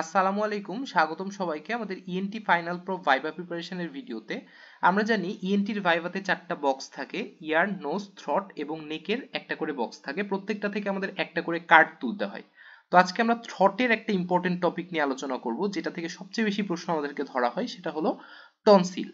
আসসালামু আলাইকুম, স্বাগতম সবাইকে আমাদের ইএনটি ফাইনাল প্রো ভাইভা প্রিপারেশনের ভিডিওতে। আমরা জানি ইএনটির ভাইভাতে 4টা বক্স থাকে, ইয়ার, নোজ, থ্রট এবং নেকের একটা করে বক্স থাকে। প্রত্যেকটা থেকে আমাদের একটা করে কার্ড তুলতে হয়। তো আজকে আমরা থ্রটের একটা ইম্পর্টেন্ট টপিক নিয়ে আলোচনা করব, যেটা থেকে সবচেয়ে বেশি প্রশ্ন আমাদেরকে ধরা হয়, সেটা হলো টনসিল।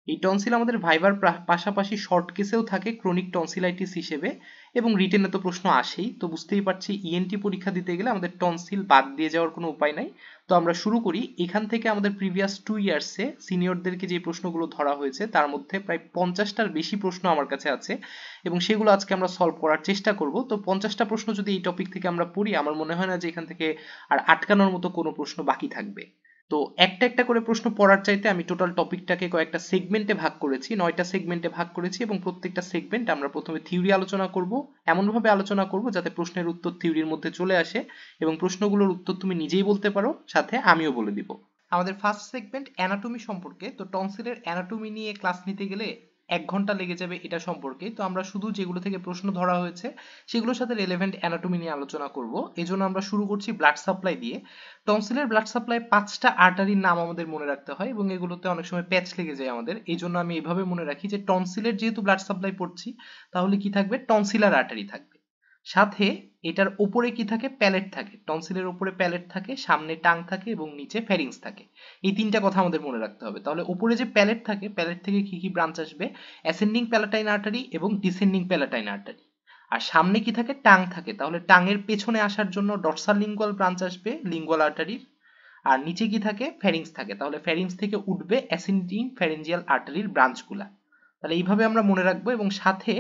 এই টনসিল আমাদের ভাইবার পাশাপাশি শর্ট কেসেও থাকে ক্রনিক টনসিলাইটিস হিসেবে, এবং রিটেনে তো প্রশ্ন আসেই। তো বুঝতেই পারছি ইএনটি পরীক্ষা দিতে গেলে আমাদের টনসিল বাদ দিয়ে যাওয়ার কোনো উপায় নাই। তো আমরা শুরু করি। এখান থেকে আমাদের প্রিভিয়াস 2 ইয়ার্সে সিনিয়রদেরকে যে প্রশ্নগুলো ধরা হয়েছে তার মধ্যে প্রায় 50টার বেশি প্রশ্ন আমার কাছে আছে, এবং সেগুলো আজকে আমরা সলভ করার চেষ্টা করব। তো 50টা প্রশ্ন যদি এই টপিক থেকে আমরা পড়ি, আমার মনে হয় না যে এখান থেকে আর আটকানোর মতো কোনো প্রশ্ন বাকি থাকবে। তো একটা একটা করে প্রশ্ন পড়ার চাইতে আমি টোটাল টপিকটাকে কয়েকটা সেগমেন্টে ভাগ করেছি, 9টা সেগমেন্টে ভাগ করেছি, এবং প্রত্যেকটা সেগমেন্ট আমরা প্রথমে থিওরি আলোচনা করব। এমনভাবে আলোচনা করব যাতে প্রশ্নের উত্তর থিওরির মধ্যে চলে আসে এবং প্রশ্নগুলোর উত্তর তুমি নিজেই বলতে পারো, সাথে আমিও বলে দিব। আমাদের ফার্স্ট সেগমেন্ট অ্যানাটমি সম্পর্কে। তো টনসিলের অ্যানাটমি নিয়ে ক্লাস নিতে গেলে 1 ঘন্টা লেগে যাবে এটা সম্পর্কে। তো আমরা শুধু যেগুলো থেকে প্রশ্ন ধরা হয়েছে সেগুলোর সাথে রেলেভেন্ট অ্যানাটমি নিয়ে আলোচনা করব। এজন্য আমরা শুরু করছি ব্লাড সাপ্লাই দিয়ে। টনসিলের ব্লাড সাপ্লাই 5টা আর্টারির নাম আমাদের মনে রাখতে হয়, এবং এগুলোতে অনেক সময় প্যাচ লেগে যায় আমাদের। এই জন্য আমি এইভাবে মনে রাখি যে টনসিলের যেহেতু ব্লাড সাপ্লাই পড়ছি, তাহলে কি থাকবে, টনসিলার আর্টারি থাকবে। সাথে এটার উপরে কি থাকে, প্যালেট থাকে। টনসিলের উপরে প্যালেট থাকে, সামনে টাং থাকে এবং নিচে ফ্যারিংস থাকে। এই 3টা কথা আমাদের মনে রাখতে হবে। তাহলে উপরে যে প্যালেট থাকে, প্যালেট থেকে কি কি ব্রাঞ্চ আসবে, অ্যাসেন্ডিং প্যালাটাইন আর্টারি এবং ডিসেন্ডিং প্যালাটাইন আর্টারি। আর সামনে কি থাকে, টাং থাকে। তাহলে টাঙের পেছনে আসার জন্য ডর্সাল লিঙ্গুয়াল ব্রাঞ্চ আসবে লিঙ্গুয়াল আর্টারির। আর নিচে কি থাকে, ফ্যারিংস থাকে। তাহলে ফ্যারিংস থেকে উঠবে অ্যাসেন্ডিং ফ্যারেঞ্জিয়াল আর্টারির ব্রাঞ্চগুলা। তাহলে এইভাবে আমরা মনে রাখবো। এবং সাথে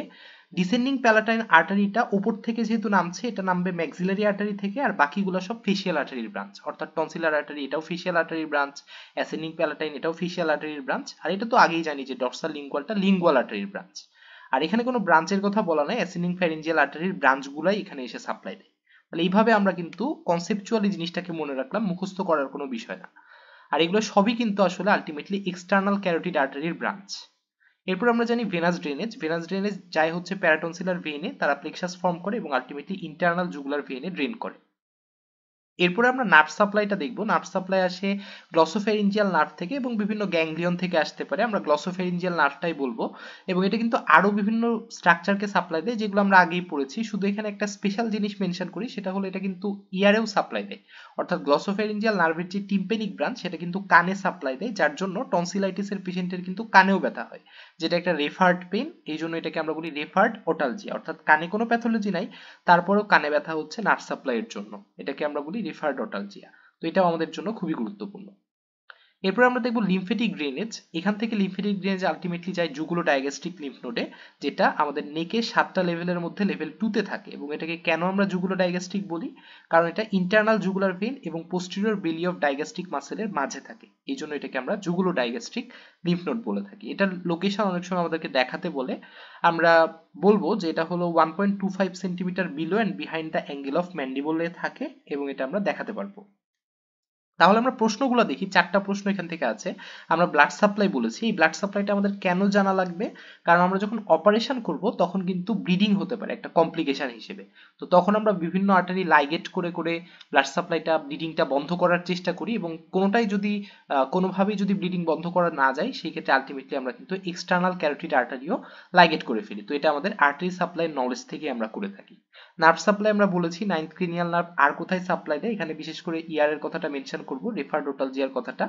ডিসেন্ডিং প্যালাটাইন আর্টারিটা উপর থেকে যেহেতু নামছে, এটা নামবে ম্যাক্সিলারি আর্টারি থেকে, আর বাকিগুলো সব ফেসিয়াল আর্টারির ব্রাঞ্চ। অর্থাৎ টনসিলার আর্টারি এটাও ফেসিয়াল আর্টারির ব্রাঞ্চ, অ্যাসেন্ডিং প্যালাটাইন এটাও ফেসিয়াল আর্টারির ব্রাঞ্চ, আর এটা তো আগেই জানি যে ডর্সাল লিঙ্গুয়ালটা লিঙ্গুয়াল আর্টারির ব্রাঞ্চ। আর এখানে কোনো ব্রাঞ্চের কথা বলা নাই, অ্যাসেন্ডিং ফ্যারেঞ্জিয়াল আর্টারির ব্রাঞ্চগুলাই এখানে এসে সাপ্লাই দেয়। তাহলে এইভাবে আমরা কিন্তু কনসেপচুয়ালি জিনিসটাকে মনে রাখলাম, মুখস্থ করার কোনো বিষয় না। আর এগুলো সবই কিন্তু আসলে আলটিমেটলি এক্সটার্নাল ক্যারোটিড আর্টারির ব্রাঞ্চ। এরপর আমরা জানি ভেনাস ড্রেনেজ। ভেনাস ড্রেনেজ যায় হচ্ছে প্যারাটনসিলার ভেইনে, তারা প্লেক্সাস ফর্ম করে এবং আলটিমেটলি ইন্টারনাল জুগুলার ভেইনে ড্রেন করে। এরপরে আমরা নার্ভ সাপ্লাইটা দেখব। নার্ভ সাপ্লাই আসে গ্লসোফেরিঞ্জিয়াল নার্ভ থেকে এবং বিভিন্ন গ্যাংলিয়ন থেকে আসতে পারে। আমরা গ্লসোফেরিঞ্জিয়াল নার্ভটাই বলবো। এবং এটা কিন্তু আরো বিভিন্ন স্ট্রাকচারকে সাপ্লাই দেয়, যেগুলো আমরা আগেই পড়েছি। শুধু এখানে একটা স্পেশাল জিনিস মেনশন করি, সেটা হলো এটা কিন্তু ইয়ারেও সাপ্লাই দেয়। অর্থাৎ গ্লসোফেরিঞ্জিয়াল নার্ভের যে টিম্পেনিক ব্রাঞ্চ, সেটা কিন্তু কানে সাপ্লাই দেয়, যার জন্য টনসিলাইটিসের পেশেন্টের কিন্তু কানেও ব্যথা হয়, যেটা একটা রেফার্ড পেইন। এই জন্য এটাকে আমরা বলি রেফার্ড ওটালজিয়া। অর্থাৎ কানে কোনো প্যাথোলজি নাই, তারপরেও কানে ব্যথা হচ্ছে নার্ভ সাপ্লাইয়ের জন্য, এটাকে আমরা বলি রেফার্ড ওটালজিয়া। তো এটাও আমাদের জন্য খুবই গুরুত্বপূর্ণ। এরপর আমরা দেখব লিম্ফেটিক ড্রেনেজ। এখান থেকে লিম্ফেটিক ড্রেনেজ আলটিমেটলি যায় জুগুলো ডায়াগাস্ট্রিক লিম্ফ নোডে, যেটা আমাদের নেকের 7টা লেভেলের মধ্যে লেভেল 2 তে থাকে। এবং এটাকে কেন আমরা জুগুলো ডায়াগাস্ট্রিক বলি, কারণ এটা ইন্টারনাল জুগুলার ভেইন এবং পোস্টেরিয়র বেলি অফ ডায়াগাস্ট্রিক মাসেলের মাঝে থাকে। এই জন্য এটাকে আমরা জুগুলো ডায়াগাস্ট্রিক লিম্ফ নোড বলে থাকি। এটার লোকেশন অনেক সময় আমাদেরকে দেখাতে বলে, আমরা বলবো যে এটা হলো 1.25 centimetre below and behind the angle of ম্যান্ডিবলে থাকে, এবং এটা আমরা দেখাতে পারবো। তাহলে আমরা প্রশ্নগুলো দেখি। 4টা প্রশ্ন এখান থেকে আছে। আমরা ব্লাড সাপ্লাই বলেছি, এই ব্লাড সাপ্লাইটা আমাদের কেন জানা লাগবে, কারণ আমরা যখন অপারেশন করব তখন কিন্তু ব্লিডিং হতে পারে একটা কমপ্লিকেশন হিসেবে। তো তখন আমরা বিভিন্ন আর্টারি লাইগেট করে করে ব্লাড সাপ্লাইটা, ব্লিডিংটা বন্ধ করার চেষ্টা করি, এবং কোনোটাই যদি কোনোভাবেই যদি ব্লিডিং বন্ধ করা না যায়, সেই ক্ষেত্রে আলটিমেটলি আমরা কিন্তু এক্সটার্নাল ক্যারোটিড আর্টারিও লাইগেট করে ফেলি। তো এটা আমাদের আর্টারি সাপ্লাই নলেজ থেকে আমরা করে থাকি। নার্ভ সাপ্লাই আমরা বলেছি 9th ক্রিনিয়াল নার্ভ আর কোথায় সাপ্লাই দেয়, এখানে বিশেষ করে ইয়ার এর কথাটা মেনশন করব, রেফার্ড ওটালজিয়ার কথাটা।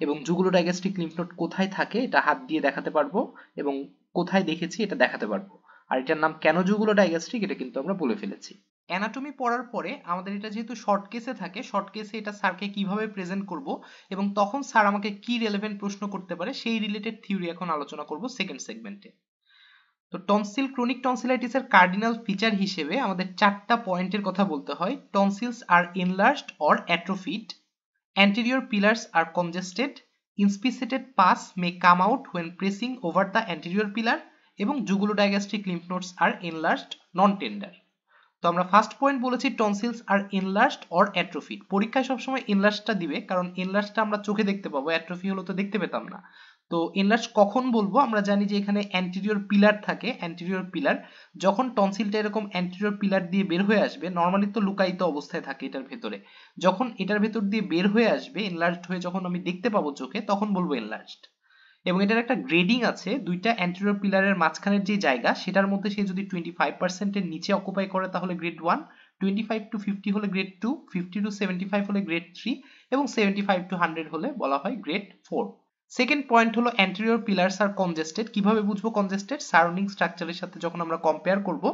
এবং জুগুলো ডায়াগাস্ট্রিক লিম্ফ নোড কোথায় থাকে এটা হাত দিয়ে দেখাতে পারবো, এবং কোথায় দেখেছি এটা দেখাতে পারবো। আর এটার নাম কেন জুগুলো ডায়াগাস্ট্রিক এটা কিন্তু আমরা বলে ফেলেছি। অ্যানাটমি পড়ার পরে আমাদের এটা যেহেতু শর্ট কেসে থাকে, শর্ট কেসে এটা স্যারকে কিভাবে প্রেজেন্ট করব এবং তখন স্যার আমাকে কি রেলেভেন্ট প্রশ্ন করতে পারে সেই রিলেটেড থিওরি এখন আলোচনা করব সেকেন্ড সেগমেন্টে। তো টনসিল, ক্রনিক টনসিলাইটিসের কার্ডিনাল ফিচার হিসেবে আমাদের 4টা পয়েন্টের কথা বলতে হয়। Tonsils are enlarged or atrophied, anterior pillars are congested, inspissated pus may come out when pressing over the anterior pillar, এবং jugulodigastric lymph nodes are enlarged, non tender। তো আমরা ফার্স্ট পয়েন্ট বলেছি টনসিলস আর এনলার্জড অর অ্যাট্রোফিড। পরীক্ষায় সবসময় এনলার্জটা দিবে, কারণ এনলার্জটা আমরা চোখে দেখতে পাবো, অ্যাট্রোফি হলো তো দেখতে পেতাম না। তো এনলার্জ কখন বলবো? আমরা জানি যে এখানে অ্যান্টেরিয়র পিলার থাকে, অ্যান্টেরিয়র পিলার যখন টনসিলটা এরকম অ্যান্টেরিয়র পিলার দিয়ে বের হয়ে আসবে, নর্মালি তো লুকায়িত অবস্থায় থাকে এটার ভেতরে, যখন এটার ভেতর দিয়ে বের হয়ে আসবে এনলার্জড হয়ে, যখন আমি দেখতে পাবো চোখে, তখন বলবো এনলার্জড। এবং এটার একটা গ্রেডিং আছে, দুইটা অ্যান্টেরিয়র পিলারের মাঝখানের যে জায়গা সেটার মধ্যে সে যদি 25% এর নিচে অকুপাই করে তাহলে গ্রেড 1, 25 to 50 হলে গ্রেড 2, 50 to 75 হলে গ্রেড 3 এবং 75 to 100 হলে বলা হয় গ্রেড 4। সেকেন্ড পয়েন্ট হলো অ্যান্টেরিয়র পিলারস আর কনজেস্টেড। কিভাবে বুঝবো কনজেস্টেড? সারাউন্ডিং স্ট্রাকচারের সাথে যখন আমরা কম্পেয়ার করব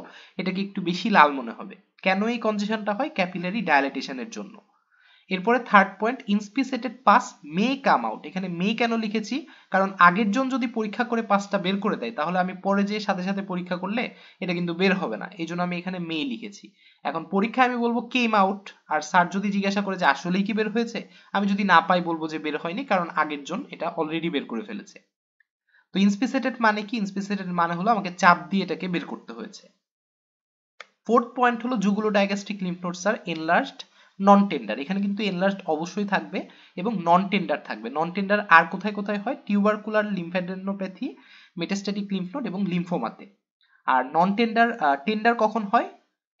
এটাকে একটু বেশি লাল মনে হবে। কেন এই কনজেশনটা হয়? ক্যাপিলারি ডায়ালাটেশনের জন্য। এরপরে থার্ড পয়েন্ট, ইনস্পিসেটেড পাস মে কাম আউট। এখানে মে কেন লিখেছি? কারণ আগের জন যদি পরীক্ষা করে পাসটা বের করে দেয় তাহলে আমি পরে যে সাথে সাথে পরীক্ষা করলে এটা কিন্তু বের হবে না, এই জন্য আমি এখানে মে লিখেছি। এখন পরীক্ষায় আমি বলবো কেম আউট, আর স্যার যদি জিজ্ঞাসা করে যে আসলেই কি বের হয়েছে, আমি যদি না পাই বলবো যে বের হয়নি, কারণ আগের জন এটা অলরেডি বের করে ফেলেছে। তো ইনস্পিসেটেড মানে কি? ইনস্পিসেটেড মানে হলো আমাকে চাপ দিয়ে এটাকে বের করতে হয়েছে। ফোর্থ পয়েন্ট হলো জুগুলো ডায়াগাস্ট্রিক লিম্ফ নোডস আর এনলার্জড নন টেন্ডার। এখানে কিন্তু এনলার্জড অবশ্যই থাকবে এবং নন টেন্ডার থাকবে। নন টেন্ডার আর কোথায় কোথায় হয়? Tubercular lymphadenopathy, metastatic lymph node এবং লিম্ফোমাতে। আর নন টেন্ডার টেন্ডার কখন হয়?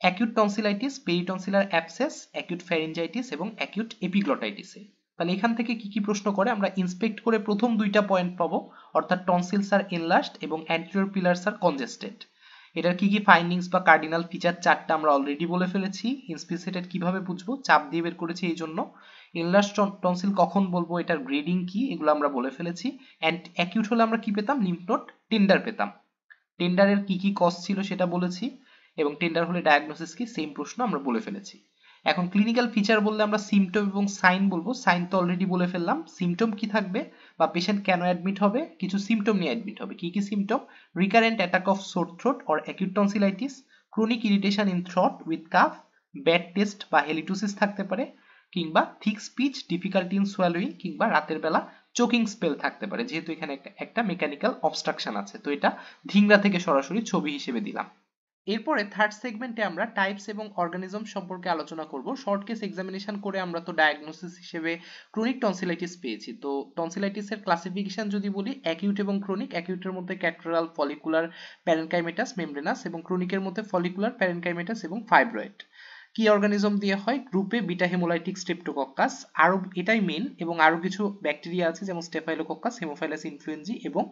Acute tonsillitis, peritonsillar abscess, acute pharyngitis এবং অ্যাকিউট এপিগ্লটাইটিসে। তাহলে এখান থেকে কি কি প্রশ্ন করে? আমরা ইন্সপেক্ট করে প্রথম দুইটা পয়েন্ট পাবো, অর্থাৎ টনসিলস আর এনলার্জড এবং অ্যান্টেরিয়র পিলার্স আর কনজেস্টেড। এটার কি কি ফাইন্ডিংস বা কার্ডিনাল ফিচার চারটা আমরা অলরেডি বলে ফেলেছি। ইনস্পিসেটেড কিভাবে বুঝবো? চাপ দিয়ে বের করেছি এই জন্য। এনলার্জড টনসিল কখন বলবো? এটার গ্রেডিং কি? এগুলো আমরা বলে ফেলেছি। অ্যান্ড অ্যাকিউট হলে আমরা কি পেতাম? লিম্ফ নোড টেন্ডার পেতাম। টেন্ডারের কি কি কজ ছিল সেটা বলেছি, এবং টেন্ডার হলে ডায়াগনোসিস কি, সেম প্রশ্ন আমরা বলে ফেলেছি। এখন ক্লিনিক্যাল ফিচার বললে আমরা সিমটম এবং সাইন বলবো। সাইন তো অলরেডি বলে ফেললাম। সিমটম কি থাকবে বা পেশেন্ট কেন অ্যাডমিট হবে? কিছু সিমটম নিয়ে অ্যাডমিট হবে। কি কি symptom? Recurrent attack of Soar throat or acute tonsillitis, chronic irritation in throat with calf, bad test বা হেলিটোসিস থাকতে পারে, কিংবা thick speech, difficulty in swallowing, কিংবা রাতের বেলা চোকিং স্পেল থাকতে পারে, যেহেতু এখানে একটা মেকানিক্যাল অবস্ট্রাকশন আছে, তো এটা ধিংরা থেকে সরাসরি ছবি হিসেবে দিলাম। এরপরে থার্ড সেগমেন্টে আমরা টাইপস এবং অর্গানিজম সম্পর্কে আলোচনা করব। শর্ট কেস এক্সামিনেশন করে আমরা তো ডায়াগনোসিস হিসেবে ক্রনিক টনসিলাইটিস পেয়েছি। তো টনসিলাইটিসের ক্লাসিফিকেশন যদি বলি, অ্যাকিউট এবং ক্রনিক। অ্যাকিউটের মধ্যে ক্যাটরাল, ফলিকুলার, প্যারেনকাইমেটাস, মেমব্রেনাস, এবং ক্রনিকের মধ্যে ফলিকুলার, প্যারেনকাইমেটাস এবং ফাইব্রয়েড। কি অর্গানিজম দিয়ে হয়? গ্রুপে বিটা হেমোলাইটিক স্ট্রেপ্টোকক্কাস, আরো এটাই মেন, এবং আরো কিছু ব্যাকটেরিয়া আছে যেমন স্টেফাইলোকক্কাস, হেমোফাইলাস ইনফ্লুয়েঞ্জি এবং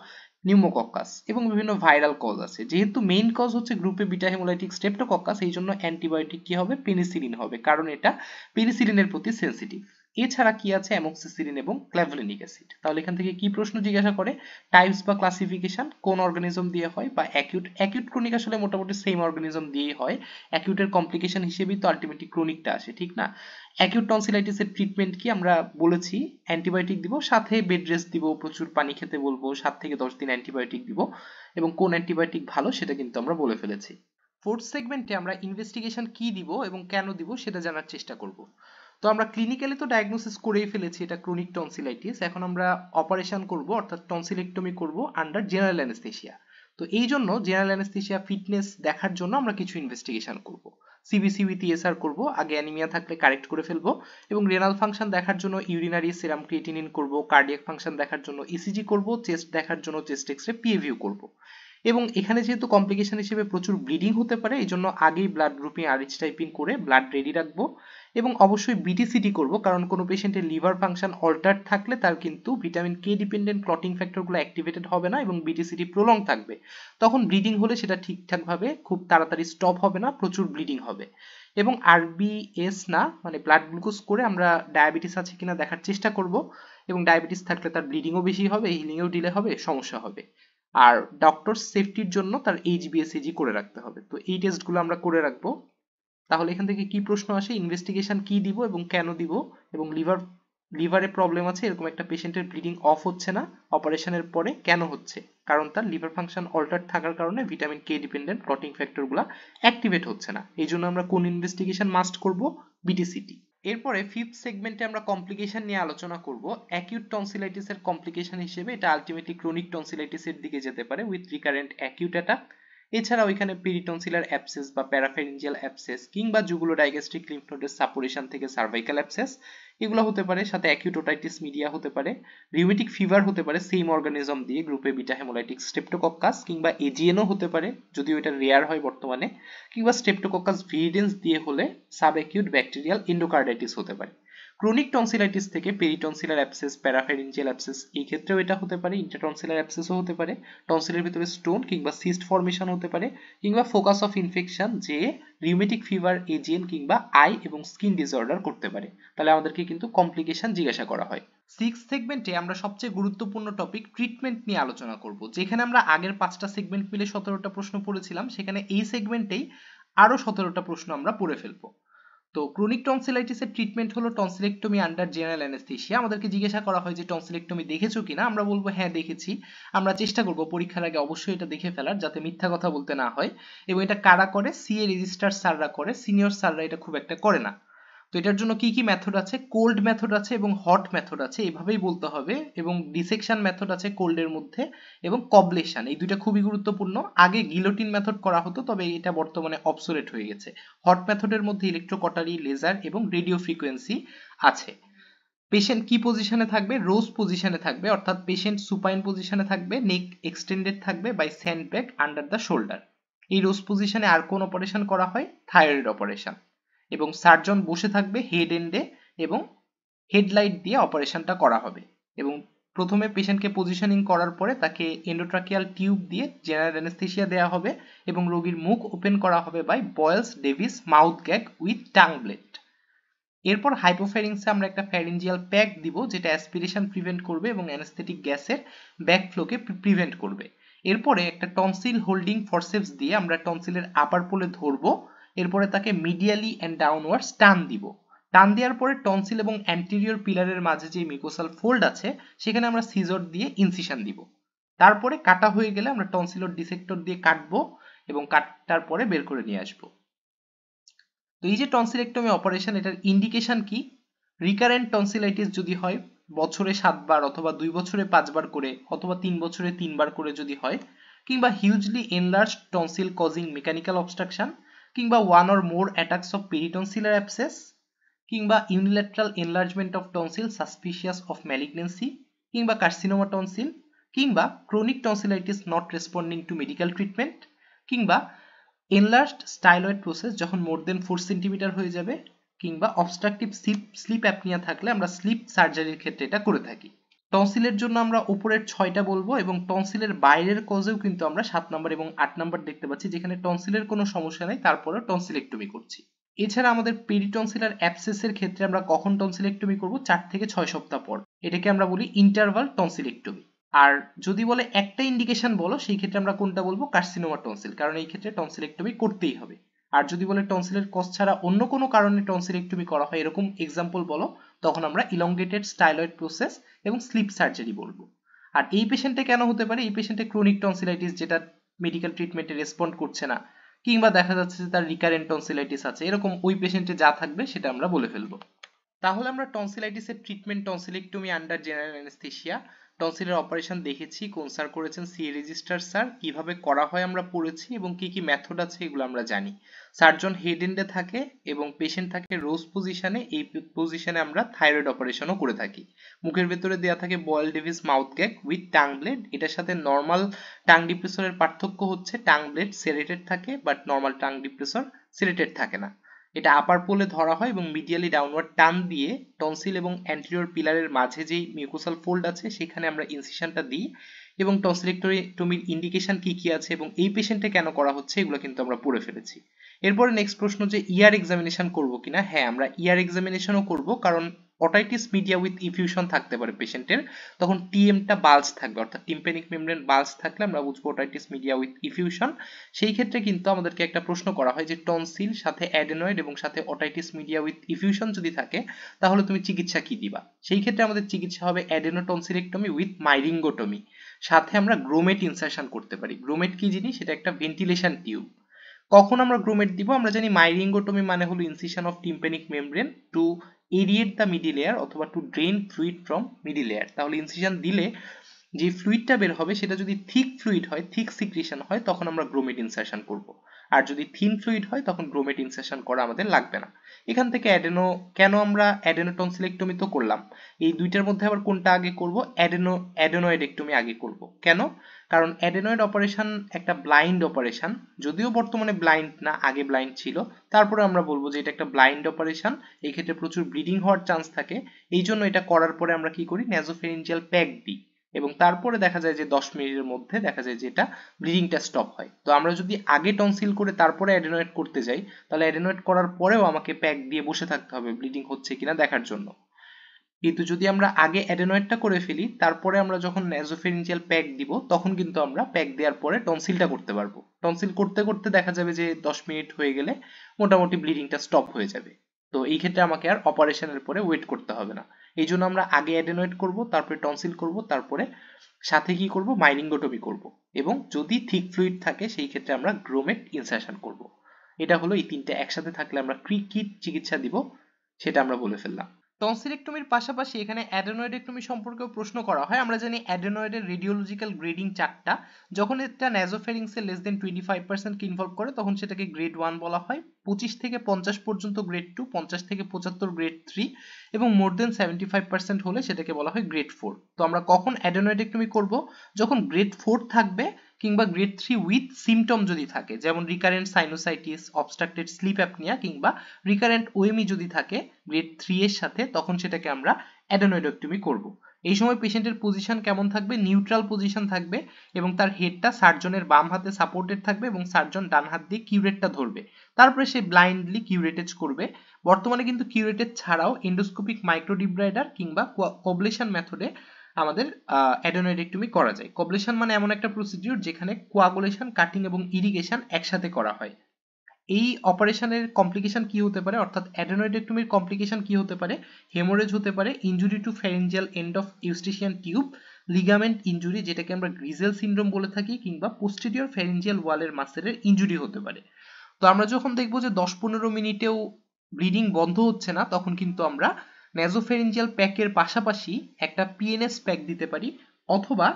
নিউমোকক্কাস, এবং বিভিন্ন ভাইরাল কজ আছে। যেহেতু মেইন কজ হচ্ছে গ্রুপে বিটা হেমোলাইটিক স্ট্রেপ্টোকক্কাস, এই জন্য অ্যান্টিবায়োটিক কি হবে? পেনিসিলিন হবে, কারণ এটা পেনিসিলিনের প্রতি সেনসিটিভ। এছাড়া কি আছে? অ্যামোক্সিসিলিন এবং ক্ল্যাভলিনিক অ্যাসিড। তাহলে এখান থেকে কি প্রশ্ন জিজ্ঞাসা করে? টাইপস বা ক্লাসিফিকেশন, কোন অর্গানিজম দিয়ে হয়, বা অ্যাকিউট। অ্যাকিউট ক্রনিক আসলে মোটামুটি সেম অর্গানিজম দিয়েই হয়। অ্যাকিউটের কমপ্লিকেশন হিসেবেই তো আলটিমেটলি ক্রনিকটা আসে, ঠিক না? অ্যাকিউট টনসিলাইটিসের ট্রিটমেন্ট কি? আমরা বলেছি অ্যান্টিবায়োটিক দিব, সাথে বেড রেস্ট দিব, প্রচুর পানি খেতে বলবো, 7 থেকে 10 দিন অ্যান্টিবায়োটিক দিব, এবং কোন অ্যান্টিবায়োটিক ভালো সেটা কিন্তু আমরা বলে ফেলেছি। ফোর্থ সেগমেন্টে আমরা ইনভেস্টিগেশন কি দিব এবং কেন দিব সেটা জানার চেষ্টা করব। তো আমরা ক্লিনিক্যালি তো ডায়াগনোসিস করেই ফেলেছি এটা ক্রনিক টনসিলাইটিস। এখন আমরা অপারেশন করব, অর্থাৎ টনসিলেক্টমি করব আন্ডার জেনারেল অ্যানেস্থেসিয়া। তো এই জন্য জেনারেল অ্যানেস্থেসিয়া ফিটনেস দেখার জন্য আমরা কিছু ইনভেস্টিগেশন করব। সিবিসি উইথ ইএসআর করব, আগে অ্যানিমিয়া থাকলে কারেক্ট করে ফেলবো, এবং রেনাল ফাংশন দেখার জন্য ইউরিনারি সেরাম ক্রিয়েটিনিন করব, কার্ডিয়াক ফাংশন দেখার জন্য ইসিজি করব, চেস্ট দেখার জন্য চেস্ট এক্সরে পিএভিউ করব। এবং এখানে যেহেতু কমপ্লিকেশন হিসেবে প্রচুর ব্লিডিং হতে পারে, এই জন্য আগেই ব্লাড গ্রুপিং আরএইচ টাইপিং করে ব্লাড রেডি রাখবো, এবং অবশ্যই বিটিসিটি করব, কারণ কোনো পেশেন্টের লিভার ফাংশন অল্টার্ড থাকলে তার কিন্তু ভিটামিন কে ডিপেন্ডেন্ট ক্লটিং ফ্যাক্টরগুলো অ্যাক্টিভেটেড হবে না এবং বিটিসিটি প্রলং থাকবে। তখন ব্লিডিং হলে সেটা ঠিকঠাকভাবে খুব তাড়াতাড়ি স্টপ হবে না, প্রচুর ব্লিডিং হবে। এবং আরবিএস না, মানে ব্লাড গ্লুকোজ করে আমরা ডায়াবেটিস আছে কিনা দেখার চেষ্টা করব, এবং ডায়াবেটিস থাকলে তার ব্লিডিংও বেশি হবে, হিলিংয়েও ডিলে হবে, সমস্যা হবে। আর ডক্টর সেফটির জন্য তার এইচবিএসএজি করে রাখতে হবে। তো এই টেস্টগুলো আমরা করে রাখবো। তাহলে এখান থেকে কি প্রশ্ন আসে? ইনভেস্টিগেশন কি দিব এবং কেন দিব, এবং লিভারে প্রবলেম আছে এরকম একটা পেশেন্টের ব্লিডিং অফ হচ্ছে না অপারেশনের পরে, কেন হচ্ছে? কারণ তার লিভার ফাংশন অল্টার থাকার কারণে ভিটামিন কে ডিপেন্ডেন্ট ক্লটিং ফ্যাক্টরগুলো অ্যাক্টিভেট হচ্ছে না। এই জন্য আমরা কোন ইনভেস্টিগেশন মাস্ট করব? বিটিসিটি। এরপরে ফিফথ সেগমেন্টে আমরা কমপ্লিকেশন নিয়ে আলোচনা করব। অ্যাকিউট টনসিলাইটিসের কমপ্লিকেশন হিসেবে এটা আলটিমেটলি ক্রনিক টনসিলাইটিসের দিকে যেতে পারে উইথ রিকারেন্ট অ্যাকিউট অ্যাটাক। এছাড়াও এখানে পেরিটনসিলার অ্যাবসেস বা প্যারাফেরিঞ্জিয়াল অ্যাবসেস, কিংবা জুগুলো ডাইগ্যাস্ট্রিক লিম্ফ নোডের সাপুরেশন থেকে সার্ভাইকাল অ্যাবসেস, এগুলো হতে পারে, সাথে অ্যাকিউট ওটাইটিস মিডিয়া হতে পারে, রিউমেটিক ফিভার হতে পারে সেম অর্গানিজম দিয়ে, গ্রুপে বিটা হেমোলাইটিক স্ট্রেপ্টোকক্কাস, কিংবা এজিএনও হতে পারে যদিও এটা রেয়ার হয় বর্তমানে, কিংবা স্ট্রেপ্টোকক্কাস ভিরিডেন্স দিয়ে হলে সাব অ্যাকিউট ব্যাকটেরিয়াল এন্ডোকার্ডাইটিস হতে পারে। ক্রনিক টনসিলাইটিস থেকে পেরিটনসিলার অ্যাবসেস, প্যারাফেরিনজিয়াল অ্যাবসেস, এই ক্ষেত্রেও এটা হতে পারে, ইন্টারটনসিলার অ্যাবসেসও হতে পারে, টনসিলের ভিতরে স্টোন কিংবা সিস্ট ফর্মেশন হতে পারে, কিংবা ফোকাস অফ ইনফেকশন যে রিউমেটিক ফিভার, এজিএন কিংবা আই এবং স্কিন ডিসঅর্ডার করতে পারে। তাহলে আমাদেরকে কিন্তু কমপ্লিকেশন জিজ্ঞাসা করা হয়। সিক্স সেগমেন্টে আমরা সবচেয়ে গুরুত্বপূর্ণ টপিক ট্রিটমেন্ট নিয়ে আলোচনা করব। যেখানে আমরা আগের 5টা সেগমেন্ট মিলে 17টা প্রশ্ন পড়েছিলাম, সেখানে এই সেগমেন্টেই আরো 17টা প্রশ্ন আমরা পড়ে ফেলবো। তো ক্রনিক টনসিলাইটিসের ট্রিটমেন্ট হলো টনসিলেক্টমি আন্ডার জেনারেল অ্যানেস্থেসিয়া। আমাদেরকে জিজ্ঞাসা করা হয় যে টনসিলেক্টমি দেখেছো কিনা, আমরা বলবো হ্যাঁ দেখেছি। আমরা চেষ্টা করব পরীক্ষার আগে অবশ্যই এটা দেখে ফেলার, যাতে মিথ্যা কথা বলতে না হয়। এবং এটা কারা করে? সিএ রেজিস্টার স্যাররা করে, সিনিয়র স্যাররা এটা খুব একটা করে না। তো এটার জন্য কি কি মেথড আছে? কোল্ড মেথড আছে এবং হট মেথড আছে, এভাবেই বলতে হবে। এবং ডিসেকশন মেথড আছে কোল্ডের মধ্যে, এবং কবলেশন, এই দুইটা খুবই গুরুত্বপূর্ণ। আগে গিলোটিন মেথড করা হতো, তবে এটা বর্তমানে অবসোলেট হয়ে গেছে। হট মেথডের মধ্যে ইলেকট্রোকটারি, লেজার এবং রেডিও ফ্রিকোয়েন্সি আছে। পেশেন্ট কি পজিশনে থাকবে? রোজ পজিশনে থাকবে, অর্থাৎ পেশেন্ট সুপাইন পজিশনে থাকবে, নেক এক্সটেন্ডেড থাকবে বাই স্যান্ডব্যাগ আন্ডার দ্য শোল্ডার। এই রোজ পজিশনে আর কোন অপারেশন করা হয়? Thyroid operation. এবং সার্জন বসে থাকবে হেড এন্ডে, এবং হেডলাইট দিয়ে অপারেশনটা করা হবে। এবং প্রথমে পেশেন্টকে পজিশনিং করার পরে তাকে এন্ডোট্রাকিয়াল টিউব দিয়ে জেনারেল অ্যানেস্থেসিয়া দেওয়া হবে, এবং রোগীর মুখ ওপেন করা হবে by Boyle's Davis mouth gag with tongue blade. এরপর হাইপোফ্যারিংসে আমরা একটা ফ্যারিঞ্জিয়াল প্যাক দিব, যেটা অ্যাসপিরেশন প্রিভেন্ট করবে এবং অ্যানেস্থেটিক গ্যাসের ব্যাকফ্লোকে প্রিভেন্ট করবে। এরপরে একটা টনসিল হোল্ডিং ফরসেপস দিয়ে আমরা টনসিলের আপার পোলে ধরবো। এরপরে তাকে মিডিয়ালি এন্ড ডাউনওয়ার্ডস টান দিব। টান দেওয়ার পরে টনসিল এবং অ্যান্টেরিয়র পিলারের মাঝে যে মিউকোসাল ফোল্ড আছে সেখানে আমরা সিজর দিয়ে ইনসিশন দিব। তারপরে কাটা হয়ে গেলে আমরা টনসিলর ডিসেক্টর দিয়ে কাটবো এবং কাটার পরে বের করে নিয়ে আসবো। তো এই যে টনসিলেক্টমি অপারেশন, এটার ইন্ডিকেশন কি? রিকারেন্ট টনসিলাইটিস যদি হয়, বছরে 7 বার অথবা 2 বছরে 5 বার করে অথবা 3 বছরে 3 বার করে যদি হয়, কিংবা hugely enlarge tonsil causing mechanical obstruction, কিংবা one or more attacks of peritonsillar abscess, কিংবা unilateral enlargement of tonsil suspicious of malignancy, কিংবা কার্সিনোমা টনসিল, কিংবা chronic tonsillitis not responding to medical treatment, কিংবা এনলার্জড স্টাইলয়েড প্রসেস যখন more দেন 4 centimetre হয়ে যাবে, কিংবা obstructive sleep apnea থাকলে আমরা স্লিপ সার্জারির ক্ষেত্রে এটা করে থাকি। টনসিলের জন্য আমরা উপরের 6টা বলবো, এবং টনসিলের বাইরের কজেও কিন্তু আমরা 7 নম্বর এবং 8 নম্বর দেখতে পাচ্ছি, যেখানে টনসিলের কোনো সমস্যা নেই তারপরেও টনসিলেক্টমি করছি। এছাড়া আমাদের পেরিটনসিলার অ্যাবসেসের ক্ষেত্রে আমরা কখন টনসিলেক্টমি করব? 4 থেকে 6 সপ্তাহ পর। এটাকে আমরা বলি ইন্টারভাল টনসিলেক্টমি। আর যদি বলে একটা ইন্ডিকেশন বলো, সেই ক্ষেত্রে আমরা কোনটা বলবো? কার্সিনোমা টনসিল, কারণ এই ক্ষেত্রে টনসিলেক্টমি করতেই হবে। আর যদি বলে টনসিলের কজ ছাড়া অন্য কোনো কারণে টনসিলেক্টমি করা হয়, এরকম এক্সাম্পল বলো, তখন আমরা ইলংগেটেড স্টাইলয়েড প্রসেস এবং স্লিপ সার্জারি বলবো। আর এই পেশেন্টে কেন হতে পারে? এই পেশেন্টে ক্রনিক টনসিলাইটিস যেটা মেডিকেল ট্রিটমেন্টে রেসপন্ড করছে না, কিংবা দেখা যাচ্ছে যে তার রিকারেন্ট টনসিলাইটিস আছে, এরকম ওই পেশেন্টে যা থাকবে সেটা আমরা বলে ফেলবো। তাহলে আমরা টনসিলাইটিসের treatment tonsillectomy under general anaesthesia, টনসিলের অপারেশন দেখেছি, কোন স্যার করেছেন? CA registrar sir. কিভাবে করা হয় আমরা পড়েছি, এবং কি কি মেথড আছে এগুলো আমরা জানি। সার্জন হেড এন্ডে থাকে এবং পেশেন্ট থাকে রোজ পজিশনে। এই পজিশনে আমরা থাইরয়েড অপারেশনও করে থাকি। মুখের ভেতরে দেওয়া থাকে Boyle Davis mouth gag with tongue blade. এটার সাথে নর্মাল টাং ডিপ্রেসরের পার্থক্য হচ্ছে টাং ব্লেড সেরেটেড থাকে, বাট নর্মাল টাং ডিপ্রেসর সেরেটেড থাকে না। এটা আপার পোলে ধরা হয় এবং মিডিয়ালি ডাউনওয়ার্ড টান দিয়ে টনসিল এবং অ্যান্টেরিয়র পিলারের মাঝে যেই মিউকোসাল ফোল্ড আছে সেখানে আমরা ইনসিশনটা দিই। এবং টনসিলেক্টমির ইন্ডিকেশন কি কি আছে এবং এই পেশেন্টে কেন করা হচ্ছে এগুলো কিন্তু আমরা পড়ে ফেলেছি। এরপরে নেক্সট প্রশ্ন যে ইয়ার এক্সামিনেশন করব কিনা। হ্যাঁ, আমরা ইয়ার এক্সামিনেশনও করব, কারণ অটাইটিস মিডিয়া উইথ ইফিউশন থাকতে পারে পেশেন্টের, তখন টিএমটা বাল্জ থাকবে, অর্থাৎ টিম্প্যানিক মেমব্রেন বাল্জ থাকলে আমরা বুঝবো অটাইটিস মিডিয়া উইথ ইফিউশন। সেই ক্ষেত্রে কিন্তু আমাদেরকে একটা প্রশ্ন করা হয় যে টনসিল সাথে অ্যাডেনয়েড এবং সাথে অটাইটিস মিডিয়া উইথ ইফিউশন যদি থাকে তাহলে তুমি চিকিৎসা কি দিবা? সেই ক্ষেত্রে আমাদের চিকিৎসা হবে অ্যাডেনোটনসিলেক্টমি উইথ মাইরিঙ্গোটমি। সাথে আমরা গ্রোমেট ইনসারশন করতে পারি। গ্রোমেট কি জিনিস? সেটা একটা ভেন্টিলেশন টিউব। কখন আমরা গ্রোমেট দিব? আমরা জানি মাইরিঙ্গোটমি মানে হলো incision of tympanic membrane to aerate the middle layer অথবা to drain fluid from middle layer. তাহলে ইনসিশন দিলে যে ফ্লুইডটা বের হবে সেটা যদি থিক ফ্লুইড হয়, থিক সিক্রেশন হয়, তখন আমরা গ্রোমেট ইনসারশন করব। আর যদি থিন ফ্লুইড হয় তখন গ্রোমেট ইনসারশন করা আমাদের লাগবে না। এখান থেকে কেন আমরা অ্যাডেনোটনসিলেক্টমি তো করলাম, এই দুইটার মধ্যে আবার কোনটা আগে করব? অ্যাডেনয়েডেক্টমি আগে করব। কেন? কারণ অ্যাডেনয়েড অপারেশন একটা ব্লাইন্ড অপারেশন, যদিও বর্তমানে ব্লাইন্ড না, আগে ব্লাইন্ড ছিল, তারপরে আমরা বলবো যে এটা একটা ব্লাইন্ড অপারেশন, এই ক্ষেত্রে প্রচুর ব্লিডিং হওয়ার চান্স থাকে। এই জন্য এটা করার পরে আমরা কি করি? ন্যাসোফেরিঞ্জিয়াল প্যাক দিই এবং তারপরে দেখা যায় যে 10 মিনিটের মধ্যে দেখা যায় যে এটা ব্লিডিংটা স্টপ হয়। তো আমরা যদি আগে টনসিল করে তারপরে অ্যাডেনয়েড করতে যাই, তাহলে অ্যাডেনয়েড করার পরেও আমাকে প্যাক দিয়ে বসে থাকতে হবে ব্লিডিং হচ্ছে কিনা দেখার জন্য। কিন্তু যদি আমরা আগে অ্যাডেনয়েডটা করে ফেলি, তারপরে আমরা যখন ন্যাসোফেরিঞ্জিয়াল প্যাক দিব, তখন কিন্তু আমরা প্যাক দেওয়ার পরে টনসিলটা করতে পারবো। টনসিল করতে করতে দেখা যাবে যে 10 মিনিট হয়ে গেলে মোটামুটি ব্লিডিংটা স্টপ হয়ে যাবে। তো এই ক্ষেত্রে আমাকে আর অপারেশনের পরে ওয়েট করতে হবে না। এই জন্য আমরা আগে অ্যাডেনয়েড করব, তারপরে টনসিল করব, তারপরে সাথে কি করব? মাইলিঙ্গোটমি করব। এবং যদি থিক ফ্লুইড থাকে সেই ক্ষেত্রে আমরা গ্রোমেট ইনসারশন করব। এটা হলো এই তিনটা একসাথে থাকলে আমরা কি চিকিৎসা দিব সেটা আমরা বলে ফেললাম। টনসিলেক্টমির পাশাপাশি এখানে অ্যাডেনয়েডেক্টমি সম্পর্কেও প্রশ্ন করা হয়। আমরা জানি অ্যাডেনয়েডের রেডিওলজিক্যাল গ্রেডিং 4টা। যখন এটা নাসোফেরিংসে লেস দেন 25% কে ইনভলভ করে তখন সেটাকে গ্রেড 1 বলা হয়, 25 থেকে 50 পর্যন্ত গ্রেড 2, 50 থেকে 75 গ্রেড 3 এবং মোর দেন 75% হলে সেটাকে বলা হয় গ্রেড 4। তো আমরা কখন অ্যাডেনয়েডেক্টমি করব? যখন গ্রেড 4 থাকবে কিংবা গ্রেড 3 উইথ সিমটম যদি থাকে, যেমন recurrent sinusitis, obstructed sleep apnoea কিংবা রিকারেন্ট ওএমই যদি থাকে গ্রেড 3 এর সাথে, তখন সেটাকে আমরা অ্যাডেনয়েডেক্টমি করব। এই সময় পেশেন্টের পজিশন কেমন থাকবে? নিউট্রাল পজিশন থাকবে এবং তার হেডটা সার্জনের বাম হাতে সাপোর্টেড থাকবে এবং সার্জন ডান হাত দিয়ে কিউরেটটা ধরবে। তারপরে সে ব্লাইন্ডলি কিউরেটেজ করবে। বর্তমানে কিন্তু কিউরেটেজ ছাড়াও এন্ডোস্কোপিক মাইক্রোডিব্রাইডার কিংবা কবলেশন মেথডে আমাদের অ্যাডেনয়েডেক্টমি করা যায়। কবলেশন মানে এমন একটা প্রসিডিউর যেখানে কোয়াগুলেশন, কাটিং এবং ইরিগেশন একসাথে করা হয়। এই অপারেশনের কমপ্লিকেশন কি হতে পারে, অর্থাৎ অ্যাডেনয়েডেক্টমির কমপ্লিকেশন কি হতে পারে? হেমোরেজ হতে পারে, injury to pharyngeal end of Eustachian tube, ligament injury যেটাকে আমরা গ্রিজেল সিনড্রোম বলে থাকি, কিংবা পোস্টেরিয়র ফ্যারিঞ্জিয়াল ওয়ালের মাসেলের ইনজুরি হতে পারে। তো আমরা যখন দেখবো যে 10-15 মিনিটেও ব্লিডিং বন্ধ হচ্ছে না, তখন কিন্তু আমরা ন্যাসোফেরিঞ্জিয়াল প্যাকের পাশাপাশি একটা পিএনএস প্যাক দিতে পারি, অথবা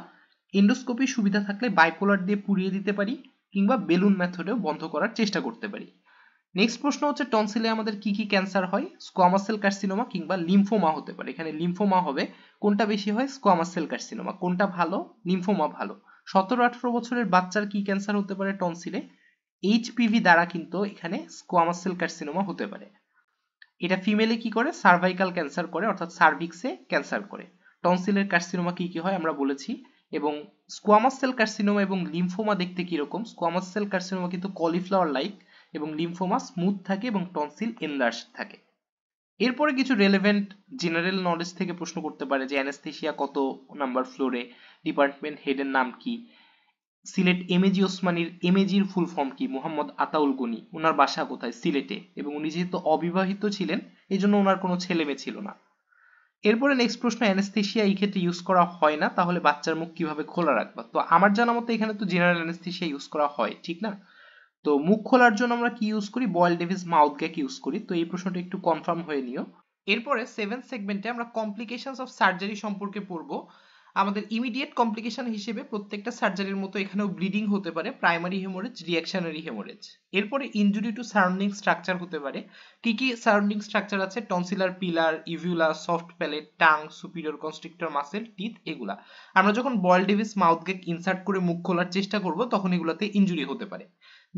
এন্ডোস্কোপি সুবিধা থাকলে বাইপোলার দিয়ে পুড়িয়ে দিতে পারি, কিংবা বেলুন মেথডেও বন্ধ করার চেষ্টা করতে পারি। নেক্সট প্রশ্ন হচ্ছে টনসিলে আমাদের কি কি ক্যান্সার হয়? স্কোয়ামাস সেল কার্সিনোমা কিংবা লিম্ফোমা হতে পারে। এখানে লিম্ফোমা হবে। কোনটা বেশি হয়? Squamous cell carcinoma. কোনটা ভালো? লিম্ফোমা ভালো। 17-18 বছরের বাচ্চার কি ক্যান্সার হতে পারে টনসিলে? এইচপিভি দ্বারা কিন্তু এখানে স্কোয়ামাস সেল কার্সিনোমা হতে পারে। এটা ফিমেলে কি করে? সার্ভাইকাল ক্যান্সার করে, অর্থাৎ সার্ভিক্সে ক্যান্সার করে। টনসিলের কার্সিনোমা কি কি হয় আমরা বলেছি। এবং স্কোয়ামাস সেল কার্সিনোমা এবং লিম্ফোমা দেখতে কি রকম? স্কোয়ামাস সেল কার্সিনোমা কিন্তু কলিফ্লাওয়ার লাইক এবং লিম্ফোমা স্মুথ থাকে এবং টনসিল এনলার্জ থাকে। এরপরে কিছু রেলেভেন্ট জেনারেল নলেজ থেকে প্রশ্ন করতে পারে যে অ্যানেস্থেশিয়া কত নাম্বার ফ্লোরে, ডিপার্টমেন্ট হেডের নাম কি, সিলেট এমএজি ওসমানীর এমএজির ফুল ফর্ম কি, মোহাম্মদ আতাউল গনি ওনার বাসা কোথায়? সিলেটে, এবং উনি যেহেতু অবিবাহিত ছিলেন এই জন্য ওনার কোনো ছেলে মেয়ে ছিল না। এরপরে নেক্সট প্রশ্ন, অ্যানেস্থেশিয়া এই ক্ষেত্রে ইউজ করা হয় না, তাহলে বাচ্চার মুখ কিভাবে খোলা রাখবা? তো আমার জানা মতে এখানে তো জেনারেল অ্যানেস্থেশিয়া ইউজ করা হয়, ঠিক না? তো মুখ খোলার জন্য আমরা কি ইউজ করি? Boyle Davis mouth gag use করি। তো এই প্রশ্নটা একটু কনফার্ম হয়ে নিও। এরপরে 7th সেগমেন্টে আমরা কমপ্লিকেশনস অফ সার্জারি সম্পর্কে পড়বো। আমাদের ইমিডিয়েট কমপ্লিকেশন হিসেবে প্রত্যেকটা সার্জারির মতো এখানেও ব্লিডিং হতে পারে, প্রাইমারি হেমোরেজ, রিঅ্যাকশনারি হেমোরেজ। এরপরে ইনজুরি টু সারাউন্ডিং স্ট্রাকচার হতে পারে। কি কি সারাউন্ডিং স্ট্রাকচার আছে? Tonsillar pillar, uvula, soft palate, tongue, superior constrictor muscle, teeth, এগুলা। আমরা যখন Boyle Davis mouth gag insert করে মুখ খোলার চেষ্টা করব তখন এগুলাতে ইনজুরি হতে পারে।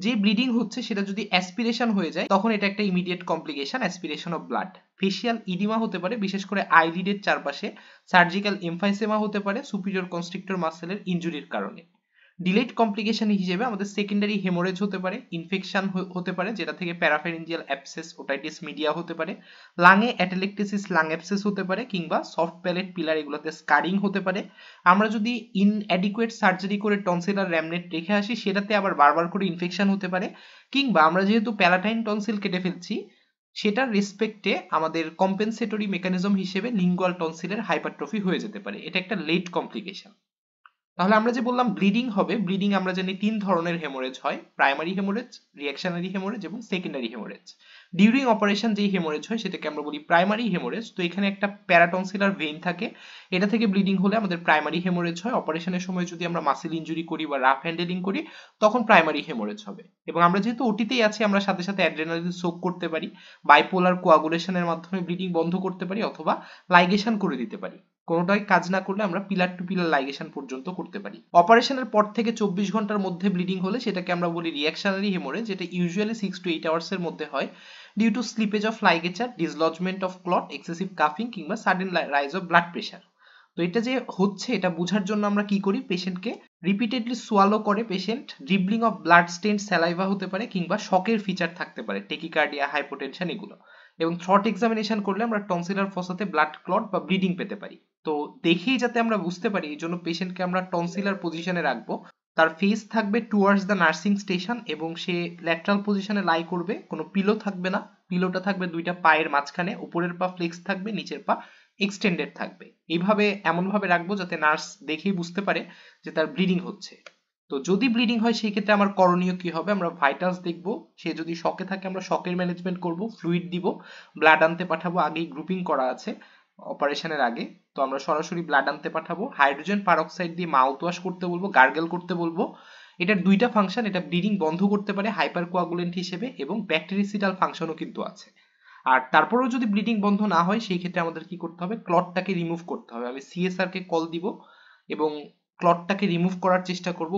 যে ব্লিডিং হচ্ছে সেটা যদি অ্যাসপিরেশন হয়ে যায় তখন এটা একটা immediate complication, aspiration of blood. Facial oedema হতে পারে, বিশেষ করে আইলিডের চারপাশে। সার্জিক্যাল এমফাইসেমা হতে পারে সুপিরিয়র কনস্ট্রিক্টর মাসেলের ইনজুরির কারণে। ডিলেড কমপ্লিকেশন হিসেবে আমাদের সেকেন্ডারি হেমোরেজ হতে পারে, ইনফেকশন হতে পারে যেটা থেকে প্যারাফেরেঞ্জিয়াল অ্যাবসেস, ওটাইটিস মিডিয়া হতে পারে, লাঙে অ্যাটেলেকটেসিস লাং অ্যাবসেস হতে পারে, কিংবা সফট প্যালেট পিলার এগুলোতে স্কারিং হতে পারে। আমরা যদি ইনঅ্যাডিকুয়েট সার্জারি করে টনসিলার র্যামনেট রেখে আসি সেটাতে আবার বারবার করে ইনফেকশন হতে পারে, কিংবা আমরা যেহেতু প্যালাটাইন টনসিল কেটে ফেলছি সেটার রেসপেক্টে আমাদের কম্পেনসেটরি মেকানিজম হিসেবে লিঙ্গুয়াল টনসিলের হাইপারট্রফি হয়ে যেতে পারে। এটা একটা লেট কমপ্লিকেশন। তাহলে আমরা যে বললাম ব্লিডিং হবে, ব্লিডিং আমরা জানি 3 ধরনের হেমোরেজ হয়: প্রাইমারি হেমোরেজ, রিঅ্যাকশনারি হেমোরেজ এবং সেকেন্ডারি হেমোরেজ। ডিউরিং অপারেশন যেই হেমোরেজ হয় সেটাকে আমরা বলি প্রাইমারি হেমোরেজ। তো এখানে একটা প্যারাটনসিলার ভেইন থাকে, এটা থেকে ব্লিডিং হলে আমাদের প্রাইমারি হেমোরেজ হয়। অপারেশনের সময় যদি আমরা মাসেল ইনজুরি করি বা রাফ হ্যান্ডেলিং করি তখন প্রাইমারি হেমোরেজ হবে। এবং আমরা যেহেতু ওটিতেই আছি, আমরা সাথে সাথে অ্যাড্রেনালিন সোক করতে পারি, বাইপোলার কোয়াগুলেশনের মাধ্যমে ব্লিডিং বন্ধ করতে পারি, অথবা লাইগেশন করে দিতে পারি। কোনোটাই কাজ না করলে আমরা পিলার টু পিলার লাইগেশন পর্যন্ত করতে পারি। অপারেশনের পর থেকে 24 ঘন্টার মধ্যে ব্লিডিং হলে সেটাকে আমরা বলি রিঅ্যাকশনারি হেমোরেজ, যেটা ইউজুয়ালি 6 to 8 আওয়ার্স এর মধ্যে হয় due to slippage of ligature, dislodgement of clot, excessive কাফিং কিংবা sudden rise of blood pressure. তো এটা যে হচ্ছে এটা বোঝার জন্য আমরা কি করি, পেশেন্টকে রিপিটেডলি সোয়ালো করে patient dribbling of blood stained saliva হতে পারে কিংবা শকের ফিচার থাকতে পারে, টেকিকার্ডিয়া, হাইপোটেনশন এগুলো। এবং থ্রট এক্সামিনেশন করলে আমরা টনসিলার ফসাতে ব্লাড ক্লট বা ব্লিডিং পেতে পারি। তো দেখেই যাতে আমরা বুঝতে পারি এই জন্য পেশেন্টকে আমরা টনসিলার পজিশনে রাখবো। তার ফেস থাকবে টুয়ার্ডস দ্য নার্সিং স্টেশন এবং সে ল্যাটারাল পজিশনে লাই করবে, কোনো পিলো থাকবে না। পিলোটা থাকবে দুইটা পায়ের মাঝখানে, উপরের পা ফ্লেক্স থাকবে, নিচের পা এক্সটেন্ডেড থাকবে। এইভাবে এমন ভাবে রাখবো যাতে নার্স দেখেই বুঝতে পারে যে তার ব্লিডিং হচ্ছে। তো যদি ব্লিডিং হয় সেই ক্ষেত্রে আমার করণীয় কি হবে, আমরা ভাইটালস দেখবো। সে যদি শকে থাকে আমরা শকের ম্যানেজমেন্ট করব, ফ্লুইড দিব, ব্লাড আনতে পাঠাবো, আগেই গ্রুপিং করা আছে অপারেশনের আগে। তো আমরা সরাসরি ব্লাড আনতে পাঠাবো, হাইড্রোজেন পারঅক্সাইড দিয়ে মাউথ ওয়াশ করতে বলবো, গার্গেল করতে বলবো। এটার দুইটা ফাংশন, এটা ব্লিডিং বন্ধ করতে পারে হাইপার কোয়াগুলেন্ট হিসেবে, এবং ব্যাকটেরিসিডাল ফাংশনও কিন্তু আছে। আর তারপরেও যদি ব্লিডিং বন্ধ না হয় সেই ক্ষেত্রে আমাদের কি করতে হবে, ক্লটটাকে রিমুভ করতে হবে। আমি সিএসআর কে কল দিব এবং ক্লটটাকে রিমুভ করার চেষ্টা করব।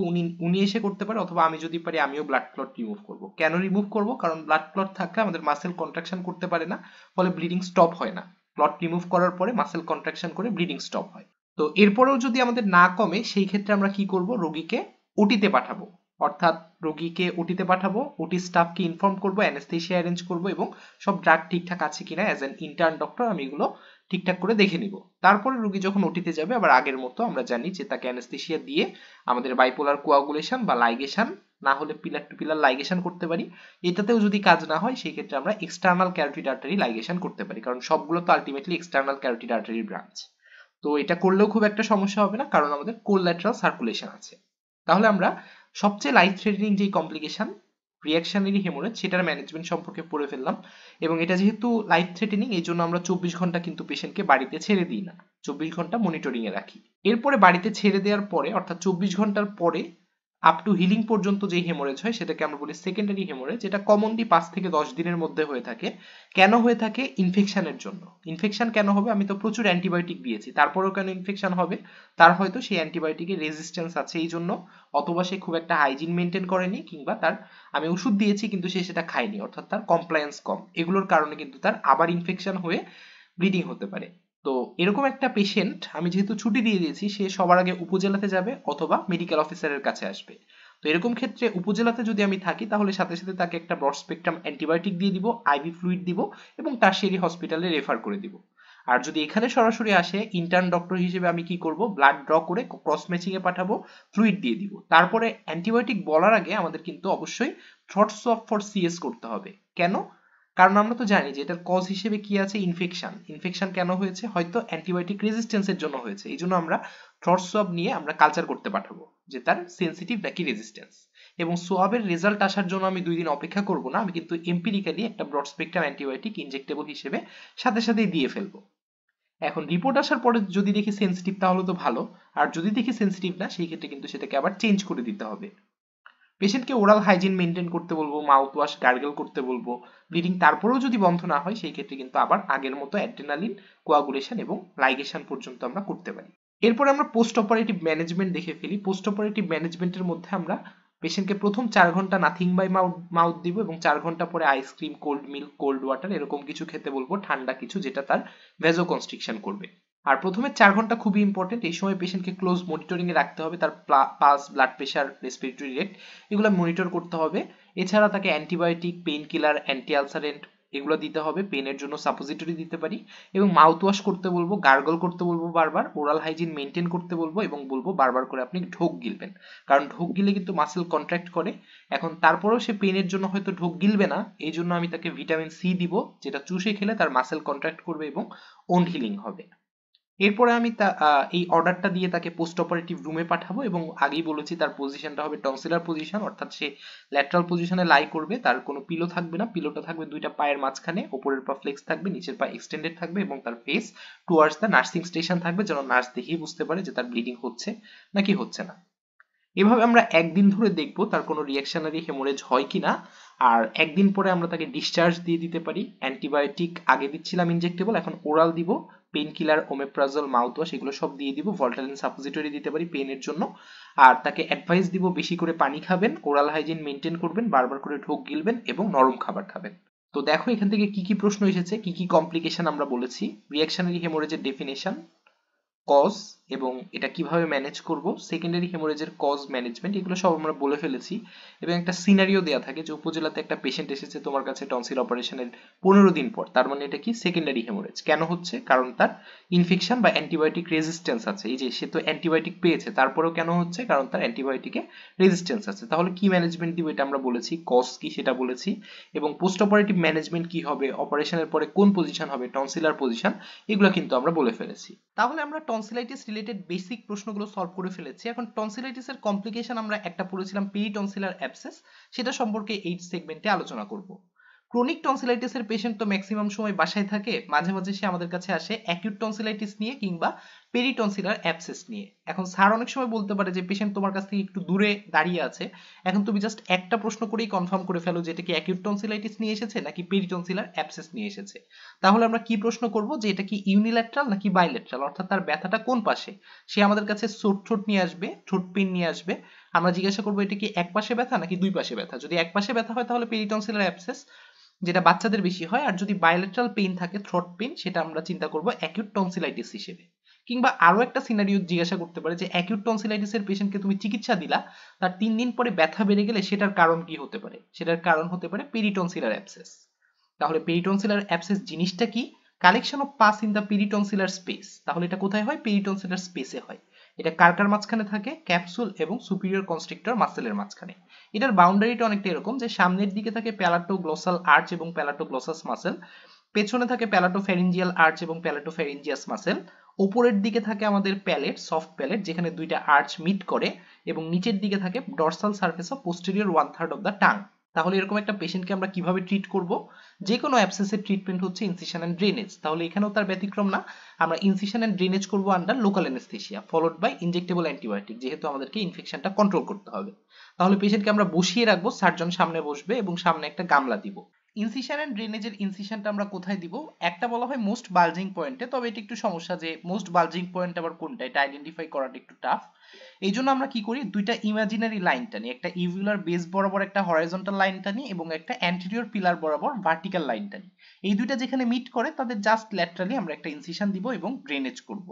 উনি এসে করতে পারে, অথবা আমি যদি পারি আমিও ব্লাড ক্লট রিমুভ করব। কেন রিমুভ করব, কারণ ব্লাড ক্লট থাকলে আমাদের মাসেল কন্ট্রাকশন করতে পারে না, ফলে ব্লিডিং স্টপ হয় না। ক্লট রিমুভ করার পরে মাসেল কন্ট্রাকশন করে ব্লিডিং স্টপ হয়। তো এরপরেও যদি আমাদের না কমে সেই ক্ষেত্রে আমরা কি করব, রোগীকে ওটিতে পাঠাবো। অর্থাৎ রোগীকে ওটিতে পাঠাবো, ওটি স্টাফকে ইনফর্ম করবো, অ্যানেস্থেশিয়া অ্যারেঞ্জ করবো এবং সব ড্রাগ ঠিকঠাক আছে কিনা অ্যাজ অ্যান ইন্টার্ন ডক্টর আমি এগুলো ঠিকঠাক করে দেখে নিব। তারপরে রোগী যখন ওটিতে যাবে আবার আগের মতো আমরা জানি যে তাকে অ্যানেস্থেশিয়া দিয়ে আমাদের বাইপোলার কোয়াগুলেশন বা লাইগেশন, না হলে পিলার টু পিলার লাইগেশন করতে পারি। এটাতেও যদি কাজ না হয় সেই ক্ষেত্রে আমরা এক্সটার্নাল ক্যারোটিড আর্টারি লাইগেশন করতে পারি, কারণ সবগুলো তো আলটিমেটলি এক্সটার্নাল ক্যারোটিড আর্টারির ব্রাঞ্চ। তো এটা করলেও খুব একটা সমস্যা হবে না, কারণ আমাদের কোল্যাটারাল সার্কুলেশন আছে। তাহলে আমরা সবচেয়ে লাইফ থ্রেটেনিং যে কমপ্লিকেশন রিঅ্যাকশনারি হেমোরেজ সেটার ম্যানেজমেন্ট সম্পর্কে পড়ে ফেললাম। এবং এটা যেহেতু লাইফ থ্রেটেনিং এই জন্য আমরা 24 ঘন্টা কিন্তু পেশেন্টকে বাড়িতে ছেড়ে দিই না, 24 ঘন্টা মনিটরিং এ রাখি। এরপরে বাড়িতে ছেড়ে দেওয়ার পরে অর্থাৎ 24 ঘন্টার পরে আপ টু হিলিং পর্যন্ত যে হেমোরেজ হয় সেটাকে আমরা বলি সেকেন্ডারি হেমোরেজ। এটা কমনলি 5 থেকে 10 দিনের মধ্যে হয়ে থাকে। কেন হয়ে থাকে, ইনফেকশনের জন্য। ইনফেকশন কেন হবে, আমি তো প্রচুর অ্যান্টিবায়োটিক দিয়েছি, তারপরেও কেন ইনফেকশন হবে, তার হয়তো সেই অ্যান্টিবায়োটিকের রেজিস্ট্যান্স আছে এই জন্য, অথবা সে খুব একটা হাইজিন মেনটেন করেনি, কিংবা তার আমি ওষুধ দিয়েছি কিন্তু সে সেটা খায়নি, অর্থাৎ তার কমপ্লায়েন্স কম। এগুলোর কারণে কিন্তু তার আবার ইনফেকশন হয়ে ব্লিডিং হতে পারে। তো এরকম একটা পেশেন্ট আমি যেহেতু ছুটি দিয়ে দিয়েছি, সে সবার আগে উপজেলাতে যাবে অথবা মেডিকেল অফিসারের কাছে আসবে। তো এরকম ক্ষেত্রে উপজেলাতে যদি আমি থাকি তাহলে সাথে সাথে তাকে একটা ব্রড স্পেকট্রাম অ্যান্টিবায়োটিক দিয়ে দিব, আইভি ফ্লুইড দিব এবং টারশিয়ারি হসপিটালে রেফার করে দিব। আর যদি এখানে সরাসরি আসে ইন্টার্ন ডক্টর হিসেবে আমি কি করব, ব্লাড ড্র করে ক্রস ম্যাচিং এ পাঠাবো, ফ্লুইড দিয়ে দিব। তারপরে অ্যান্টিবায়োটিক বলার আগে আমাদের কিন্তু অবশ্যই থ্রট সোয়াব ফর সিএস করতে হবে। কেন, কারণ আমরা তো জানি যে এটার কজ হিসেবে কি আছে, ইনফেকশন। ইনফেকশন কেন হয়েছে, হয়তো অ্যান্টিবায়োটিক রেজিস্ট্যান্সের জন্য হয়েছে। এই জন্য আমরা থ্রট সোয়াব নিয়ে আমরা কালচার করতে পাঠাবো যে তার সেনসিটিভ নাকি রেজিস্ট্যান্স। এবং সোয়াবের রেজাল্ট আসার জন্য আমি 2 দিন অপেক্ষা করব না, আমি কিন্তু এম্পিরিক্যালি একটা ব্রড স্পেকট্রাম অ্যান্টিবায়োটিক ইনজেক্টেবল হিসেবে সাথে সাথেই দিয়ে ফেলবো। এখন রিপোর্ট আসার পরে যদি দেখি সেনসিটিভ তাহলে তো ভালো, আর যদি দেখি সেনসিটিভ না সেই ক্ষেত্রে কিন্তু সেটাকে আবার চেঞ্জ করে দিতে হবে। পেশেন্টকে ওরাল হাইজিন মেনটেন করতে বলবো, মাউথ ওয়াশ গার্গেল করতে বলবো। ব্লিডিং তারপরেও যদি বন্ধ না হয় সেই ক্ষেত্রে কিন্তু আবার আগের মতো অ্যাড্রেনালিন কোয়াগুলেশন এবং লাইগেশন পর্যন্ত আমরা করতে পারি। এরপর আমরা পোস্ট অপারেটিভ ম্যানেজমেন্ট দেখে ফেলি। পোস্ট অপারেটিভ ম্যানেজমেন্টের মধ্যে আমরা পেশেন্টকে প্রথম 4 ঘন্টা নাথিং বাই মাউথ দিব এবং 4 ঘন্টা পরে ice cream, cold milk, cold water এরকম কিছু খেতে বলবো, ঠান্ডা কিছু, যেটা তার ভ্যাজো কনস্ট্রিকশন করবে। আর প্রথমে 4 ঘন্টা খুবই ইম্পর্টেন্ট, এই সময় পেশেন্টকে ক্লোজ মনিটরিং এ রাখতে হবে, তার pulse, blood pressure, respiratory rate এগুলো মনিটর করতে হবে। এছাড়া তাকে অ্যান্টিবায়োটিক, পেইন কিলার, অ্যান্টি আলসারেন্ট এগুলো দিতে হবে, পেনের জন্য সাপোজিটরি দিতে পারি, এবং মাউথ ওয়াশ করতে বলবো, গার্গল করতে বলবো বারবার, ওরাল হাইজিন মেনটেন করতে বলবো এবং বলবো বারবার করে আপনি ঢোক গিলবেন, কারণ ঢোক গিলে কিন্তু মাসেল কন্ট্রাক্ট করে। এখন তারপরেও সে পেনের জন্য হয়তো ঢোক গিলবে না, এই জন্য আমি তাকে ভিটামিন সি দিব, যেটা চুষে খেলে তার মাসেল কন্ট্রাক্ট করবে এবং ওন্ড হিলিং হবে। এরপরে আমি এই অর্ডারটা দিয়ে তাকে পোস্ট অপারেটিভ রুমে পাঠাবো এবং আগেই বলেছি তার পজিশনটা হবে টনসিলার পজিশন, অর্থাৎ সে ল্যাটারাল পজিশনে লাই করবে, তার কোনো পিলো থাকবে না, পিলোটা থাকবে দুইটা পায়ের মাঝখানে, ওপরের পা ফ্লেক্স থাকবে, নিচের পা এক্সটেন্ডেড থাকবে এবং তার face towards the nursing station থাকবে, যেন নার্স দেখেই বুঝতে পারে যে তার ব্লিডিং হচ্ছে নাকি হচ্ছে না। এভাবে আমরা একদিন ধরে দেখবো তার কোনো রিয়াকশনারি হেমোরেজ হয় কিনা, আর একদিন পরে আমরা তাকে ডিসচার্জ দিয়ে দিতে পারি। অ্যান্টিবায়োটিক আগে দিচ্ছিলাম ইনজেক্টেবল, এখন ওরাল দিব, পেইন কিলার, ওমেপ্রাজল, মাউথওয়াশ এগুলো সব দিয়ে দিব, ভল্টালিন সাপোজিটরি দিতে পারি পেইনের জন্য। আর তাকে অ্যাডভাইস দিব বেশি করে পানি খাবেন, ওরাল হাইজিন মেনটেন করবেন, বারবার করে ঢোক গিলবেন এবং নরম খাবার খাবেন। তো দেখো এখান থেকে কি কি প্রশ্ন এসেছে, কি কি কমপ্লিকেশন আমরা বলেছি, রিয়াকশনারি হেমোরেজের ডেফিনেশন, কজ এবং এটা কিভাবে ম্যানেজ করব, সেকেন্ডারি হেমোরেজের কজ ম্যানেজমেন্ট, এগুলো সব আমরা বলে ফেলেছি। এবং একটা সিনারিও দেয়া থাকে যে উপজেলাতে একটা পেশেন্ট এসেছে তোমার কাছে টনসিল অপারেশনের 15 দিন পর, তার মানে এটা কি সেকেন্ডারি হেমোরেজ। কেন হচ্ছে? কারণ তার ইনফেকশন বা অ্যান্টিবায়োটিক রেজিস্ট্যান্স আছে। এই যে সে তো অ্যান্টিবায়োটিক পেয়েছে, তারপরেও কেন হচ্ছে? কারণ তার অ্যান্টিবায়োটিকে রেজিস্ট্যান্স আছে। তাহলে কি ম্যানেজমেন্ট দিব এটা আমরা বলেছি, কজ কি সেটা বলেছি, এবং পোস্ট অপারেটিভ ম্যানেজমেন্ট কি হবে, অপারেশনের পরে কোন পজিশন হবে, টনসিলার পজিশন, এগুলো কিন্তু আমরা বলে ফেলেছি। তাহলে আমরা টনসিলাইটিস রিলেটেড বেসিক প্রশ্নগুলো সলভ করে ফেলেছি। এখন টনসিলাইটিসের কমপ্লিকেশন আমরা একটা পড়েছিলাম পেরিটনসিলার অ্যাবসেস, সেটা সম্পর্কে এই সেগমেন্টে আলোচনা করব। ক্রনিক টনসিলাইটিসের পেশেন্ট তো ম্যাক্সিমাম সময় বাসায় থাকে, মাঝে মাঝে সে আমাদের কাছে আসে অ্যাকিউট টনসিলাইটিস নিয়ে কিংবা পেরিটনসিলার অ্যাবসেস নিয়ে। এখন স্যার অনেক সময় বলতে পারে যে পেশেন্ট তোমার কাছ থেকে একটু দূরে দাঁড়িয়ে আছে, এখন তুমি জাস্ট একটা প্রশ্ন করেই কনফার্ম করে ফেলো যে এটা কি অ্যাকিউট টনসিলাইটিস নিয়ে এসেছে নাকি পেরিটনসিলার অ্যাবসেস নিয়ে এসেছে। তাহলে আমরা কি প্রশ্ন করব যে এটা কি ইউনিল্যাটারাল নাকি বাইল্যাটারাল, অর্থাৎ তার ব্যথাটা কোন পাশে। সে আমাদের কাছে ঠোঁট নিয়ে আসবে, ঠোঁট পেন নিয়ে আসবে, আমরা জিজ্ঞাসা করবো এটা কি এক পাশে ব্যথা নাকি দুই পাশে ব্যথা। যদি এক পাশে ব্যথা হয় তাহলে পেরিটনসিলার অ্যাবসেস, যেটা বাচ্চাদের বেশি হয়। আর যদি বাইলেটারাল পেইন থাকে, থ্রোট পেইন, সেটা আমরা চিন্তা করব অ্যাকিউট টনসিলাইটিস হিসেবে। কিংবা আরো একটা সিনারিও জিজ্ঞাসা করতে পারে যে অ্যাকিউট টনসিলাইটিসের পেশেন্টকে তুমি চিকিৎসা দিলা, তার 3 দিন পরে ব্যথা বেড়ে গেলে সেটার কারণ কি হতে পারে? সেটার কারণ হতে পারে পেরিটনসিলার অ্যাবসেস। তাহলে পেরিটনসিলার অ্যাবসেস জিনিসটা কি? Collection of pass in the peritonsillar space. তাহলে এটা কোথায় হয়? পেরিটনসিলার স্পেসে হয়। এটা কার কার মাঝখানে থাকে? ক্যাপসুল এবং সুপিরিয়র কনস্ট্রিক্টর মাসেলের মাঝখানে। এটার বাউন্ডারিটা অনেকটা এরকম যে সামনের দিকে থাকে প্যালাটোগ্লসাল আর্চ এবং প্যালাটোগ্লসাস মাসেল, পেছনে থাকে প্যালাটোফ্যারিঞ্জিয়াল আর্চ এবং প্যালাটোফ্যারিঞ্জিয়াস মাসেল, উপরের দিকে থাকে আমাদের প্যালেট, সফট প্যালেট, যেখানে দুইটা আর্চ মিট করে, এবং নিচের দিকে থাকে dorsal surface of posterior 1/3 of the tongue. তাহলে এরকম একটা পেশেন্টকে আমরা কিভাবে ট্রিট করব? যে কোনো অ্যাবসেসের ট্রিটমেন্ট হচ্ছে ইনসিশন এন্ড ড্রেনেজ। তাহলে এখানেও তার ব্যতিক্রম না, আমরা ইনসিশন এন্ড ড্রেনেজ করব under local anaesthesia followed by injectable antibiotic, যেহেতু আমাদেরকে ইনফেকশনটা কন্ট্রোল করতে হবে। তাহলে পেশেন্টকে আমরা বসিয়ে রাখবো, সার্জন সামনে বসবে এবং সামনে একটা গামলা দিব। ইনসিশন এন্ড ড্রেনেজের ইনসিশনটা আমরা কোথায় দিব? একটা বলা হয় মোস্ট বালজিং পয়েন্টে, তবে এটা একটু সমস্যা যে মোস্ট বালজিং পয়েন্ট আবার কোনটা এটা আইডেন্টিফাই করাটা একটু টাফ। এই জন্য আমরা কি করি, দুইটা ইমাজিনারি লাইন টানি, একটা ইভিউলার বেস বরাবর একটা হরাইজন্টাল লাইন টানি এবং একটা অ্যান্টেরিয়র পিলার বরাবর ভার্টিক্যাল লাইন টানি। এই দুইটা যেখানে মিট করে তাদের জাস্ট ল্যাটারালি আমরা একটা ইনসিশন দিব এবং ড্রেনেজ করব।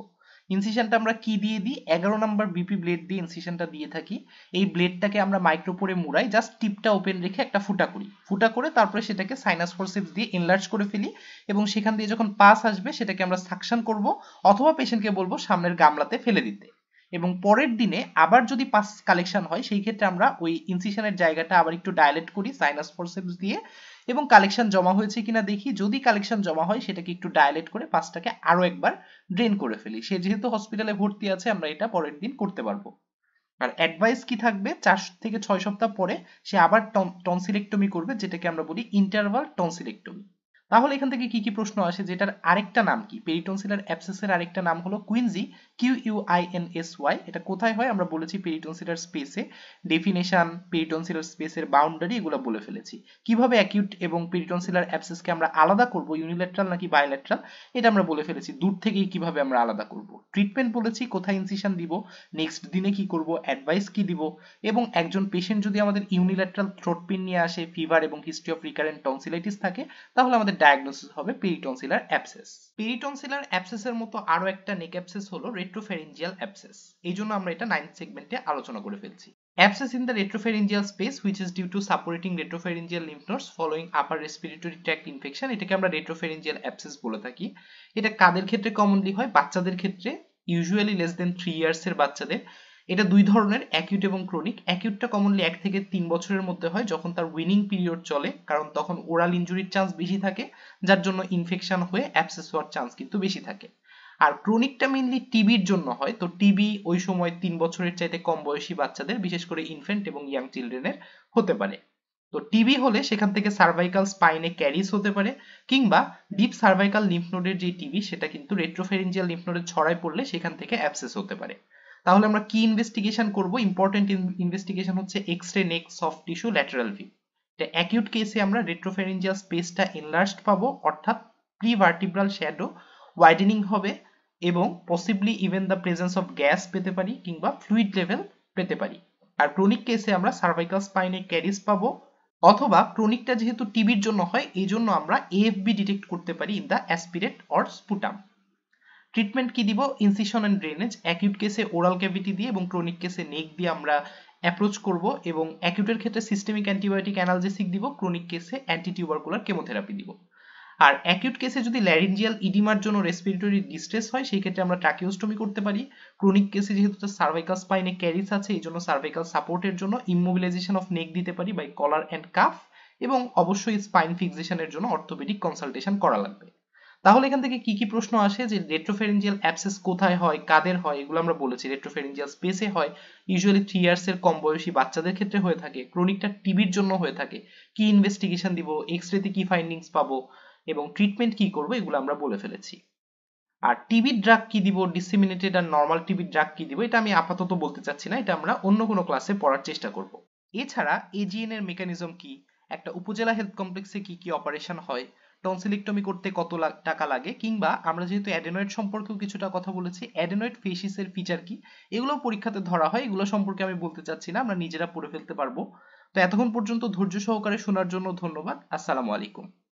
ইনসিশনটা আমরা কি দিয়ে দিই? 11 নাম্বার বিপি ব্লেড দিয়ে ইনসিশনটা দিয়ে থাকি। এই ব্লেডটাকে আমরা মাইক্রোপোরে মুড়াই, জাস্ট টিপটা ওপেন রেখে একটা ফুটা করি, ফুটা করে তারপরে সেটাকে সাইনাস ফোরসেপস দিয়ে এনলার্জ করে ফেলি এবং সেখান দিয়ে যখন পাস আসবে সেটাকে আমরা সাকশন করব, অথবা পেশেন্টকে বলবো সামনের গামলাতে ফেলে দিতে। এবং পরের দিনে আবার যদি পাস কালেকশন হয় সেই ক্ষেত্রে আমরা ওই ইনসিশনের জায়গাটা আবার একটু ডাইলেট করি সাইনাস ফোরসেপস দিয়ে এবং কালেকশন জমা হয়েছে কিনা দেখি। যদি কালেকশন জমা হয় সেটাকে একটু ডাইলেট করে পাসটাকে আরো একবার ড্রেন করে ফেলি। সে যেহেতু হসপিটালে ভর্তি আছে আমরা এটা পরের দিন করতে পারবো। আর অ্যাডভাইস কি থাকবে? 4 থেকে 6 সপ্তাহ পরে সে আবার টনসিলেক্টমি করবে, যেটাকে আমরা বলি ইন্টারভাল টনসিলেক্টমি। তাহলে এখান থেকে কি কি প্রশ্ন আসে, যেটার আরেকটা নাম কি? পেরিটনসিলার অ্যাবসেসের আরেকটা নাম হলো কুইনজি, QUINSY। এটা কোথায় হয়? আমরা বলেছি পেরিটনসিলার স্পেসে। ডেফিনেশন, পেরিটনসিলার স্পেসের বাউন্ডারি, এগুলো বলে ফেলেছি। কিভাবে অ্যাকিউট এবং পেরিটনসিলার অ্যাবসেসকে আমরা আলাদা করব, ইউনিল্যাটারাল নাকি বাইল্যাটারাল, এটা আমরা বলে ফেলেছি। দূর থেকেই কিভাবে আমরা আলাদা করব। ট্রিটমেন্ট বলেছি, কোথায় ইনসিশন দিব, নেক্সট দিনে কি করব, অ্যাডভাইস কি দিব, এবং একজন পেশেন্ট যদি আমাদের ইউনিল্যাটারাল থ্রোট পেইন নিয়ে আসে, ফিভার এবং হিস্ট্রি অফ রিকারেন্ট টনসিলাইটিস থাকে, তাহলে আমাদের ডায়াগনোসিস হবে পেরিটনসিলার অ্যাবসেস। পেরিটনসিলার অ্যাবসেসের মতো আরো একটা নেক অ্যাবসেস হলো রেট্রোফ্যারিঞ্জিয়াল অ্যাবসেস। এই জন্য আমরা এটা 9th সেগমেন্টে আলোচনা করে ফেলছি। Abscess in the retropharyngeal space which is due to supporting retropharyngeal lymph nodes following upper respiratory tract infection, এটাকে আমরা retropharyngeal abscess বলে থাকি। এটা কাদের ক্ষেত্রে কমনলি হয়? বাচ্চাদের ক্ষেত্রে, ইউজুয়ালি লেস দেন 3 ইয়ার্স এর বাচ্চাদের। এটা দুই ধরনের, অ্যাকিউট এবং ক্রনিক। অ্যাকিউটটা কমনলি 1 থেকে 3 বছরের মধ্যে হয়, যখন তার উইনিং পিরিয়ড চলে, কারণ তখন ওরাল ইনজুরির চান্স বেশি থাকে, যার জন্য ইনফেকশন হয়ে অ্যাবসেস হওয়ার চান্স কিন্তু বেশি থাকে। আর ক্রনিকটা মেইনলি টিবির জন্য হয়। তো টিবি ওই সময় 3 বছরের চাইতে কম বয়সী বাচ্চাদের, বিশেষ করে ইনফ্যান্ট এবং ইয়াং চিলড্রেনের হতে পারে। তো টিবি হলে সেখান থেকে সার্ভাইকাল স্পাইনে ক্যারিস হতে পারে, কিংবা ডিপ সার্ভাইকাল লিম্ফ নোডের যে টিবি সেটা কিন্তু রেট্রোফেরেঞ্জিয়াল লিম্ফ নোডে ছড়ায় পড়লে সেখান থেকে অ্যাবসেস হতে পারে। তাহলে আমরা কি ইনভেস্টিগেশন করব? ইম্পর্টেন্ট ইনভেস্টিগেশন হচ্ছে এক্স-রে নেক সফট টিস্যু ল্যাটারাল ভিউ। এটা অ্যাকিউট কেসে আমরা রেট্রোফেরেঞ্জিয়াল স্পেসটা এনলার্জড পাবো, অর্থাৎ প্রিভার্টিব্রাল শ্যাডো ওয়াইডেনিং হবে, এবং possibly even the presence of gas পেতে পারি, কিংবা ফ্লুইড লেভেল পেতে পারি। আর ক্রনিক কেসে আমরা সার্ভাইকাল স্পাইনে ক্যারিস পাবো, অথবা ক্রনিকটা যেহেতু টিবির জন্য হয় এই জন্য আমরা এএফবি ডিটেক্ট করতে পারি in the aspirate or sputum. Treatment কি দিব? Incision and drainage. অ্যাকিউট কেসে ওরাল ক্যাভিটি দিয়ে এবং ক্রনিক কেসে নেক দিয়ে আমরা অ্যাপ্রোচ করব, এবং অ্যাকিউটের ক্ষেত্রে সিস্টেমিক অ্যান্টিবায়োটিক অ্যানালজেসিক দিব, ক্রনিক কেসে অ্যান্টিটিউবারকুলার কেমোথেরাপি দিব। আর অ্যাকিউট কেসে যদি ল্যারিঞ্জিয়াল ইডিমার জন্য রেসপিরেটরি ডিস্ট্রেস হয় সেই ক্ষেত্রে আমরা ট্রাকিওস্টমি করতে পারি। ক্রনিক কেসে যেহেতু সার্ভাইকাল স্পাইনে ক্যারিস আছে এই জন্য সার্ভাইকাল সাপোর্টের জন্য ইমোবিলাইজেশন অফ নেক দিতে পারি বাই কলার অ্যান্ড কাফ, এবং অবশ্যই স্পাইন ফিক্সেশনের জন্য অর্থোপেডিক কনসালটেশন করা লাগবে। তাহলে এখান থেকে কি কি প্রশ্ন আসে? যে রেট্রোফেরেঞ্জিয়াল অ্যাবসেস কোথায় হয়, কাদের হয়, এগুলো আমরা বলেছি। রেট্রোফেরেঞ্জিয়াল স্পেসে হয়, ইউজুয়ালি 3 ইয়ার্স এর কম বয়সী বাচ্চাদের ক্ষেত্রে হয়ে থাকে। ক্রনিকটা টিবির জন্য হয়ে থাকে। কি ইনভেস্টিগেশন দিব, এক্স-রেতে কি ফাইন্ডিংস পাবো, এবং ট্রিটমেন্ট কি করব, এগুলো আমরা বলে ফেলেছি। আর টিবির ড্রাগ কি দিব, ডিসেমিনেটেড আর নরমাল টিবির ড্রাগ কি দিব, এটা আমি আপাতত বলতে চাচ্ছি না, এটা আমরা অন্য কোনো ক্লাসে পড়ার চেষ্টা করব। এছাড়া এজিএন এর মেকানিজম কি, একটা উপজেলা হেলথ কমপ্লেক্সে কি কি অপারেশন হয়, টনসিলেক্টমি করতে কত টাকা লাগে, কিংবা আমরা যেহেতু অ্যাডেনয়েড সম্পর্কেও কিছুটা কথা বলেছি, অ্যাডেনয়েড ফেসিসের ফিচার কি, এগুলো পরীক্ষাতে ধরা হয়। এগুলো সম্পর্কে আমি বলতে চাচ্ছি না, আমরা নিজেরা পড়ে ফেলতে পারবো। তো এতক্ষণ পর্যন্ত ধৈর্য সহকারে শোনার জন্য ধন্যবাদ। আসসালামু আলাইকুম।